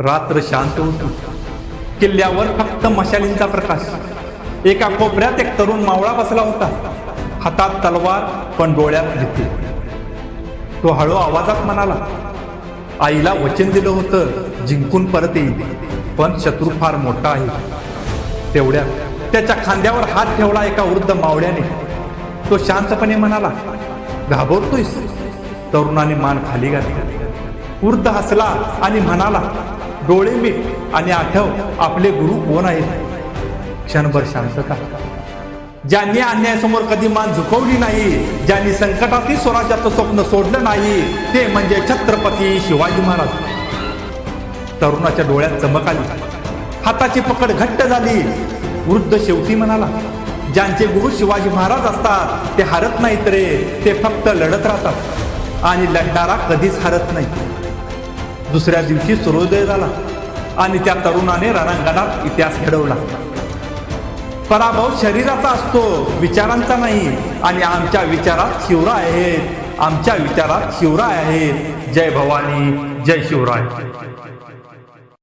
रात्र शांत होती. किल्ल्यावर फक्त मशालींचा प्रकाश. एका कोपऱ्यात एक तरुण मावळा बसला होता, हातात तलवार पण डोळ्यात भीती. तो हळू आवाजात म्हणाला, आईला वचन दिलं होतं जिंकून परत येईल, पण शत्रू फार मोठा आहे. तेवढ्यात त्याच्या खांद्यावर हात ठेवला एका वृद्ध मावळ्याने. तो शांतपणे म्हणाला, घाबरतोयस? तरुणाने मान खाली घातली. वृद्ध हसला आणि म्हणाला, डोळे मीट आणि आठव आपले गुरु कोण आहेत. क्षणभर शांतता. ज्यांनी अन्यायासमोर कधी मान झुकवली नाही, ज्यांनी संकटातील स्वराज्याचं स्वप्न सोडलं नाही, ते म्हणजे छत्रपती शिवाजी महाराज. तरुणाच्या डोळ्यात चमक आली, हाताची पकड घट्ट झाली. वृद्ध शेवटी म्हणाला, ज्यांचे गुरु शिवाजी महाराज असतात ते हारत नाहीत रे, ते फक्त लढत राहतात आणि लढणारा कधीच हारत नाही. दुसऱ्या दिवशी सूर्योदय झाला आणि त्या तरुणाने रणांगणात इतिहास घडवला. पराभव शरीराचा असतो, विचारांचा नाही. आणि आमच्या विचारात शिवराय आहेत, आमच्या विचारात शिवराय आहेत. जय भवानी, जय शिवराय.